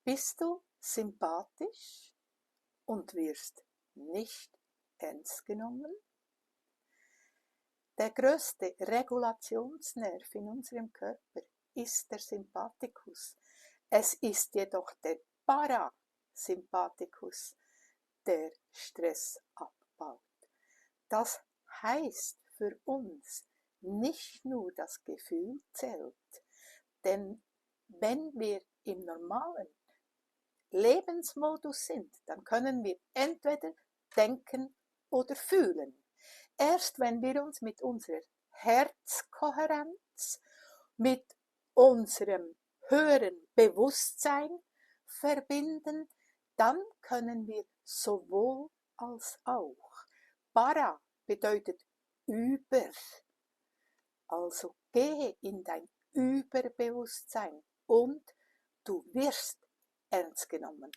Bist du sympathisch und wirst nicht ernst genommen? Der größte Regulationsnerv in unserem Körper ist der Sympathikus. Es ist jedoch der Parasympathikus, der Stress abbaut. Das heißt für uns, nicht nur das Gefühl zählt, denn wenn wir im normalen Lebensmodus sind, dann können wir entweder denken oder fühlen. Erst wenn wir uns mit unserer Herzkohärenz, mit unserem höheren Bewusstsein verbinden, dann können wir sowohl als auch. Para bedeutet über. Also gehe in dein Überbewusstsein und du wirst ernst genommen.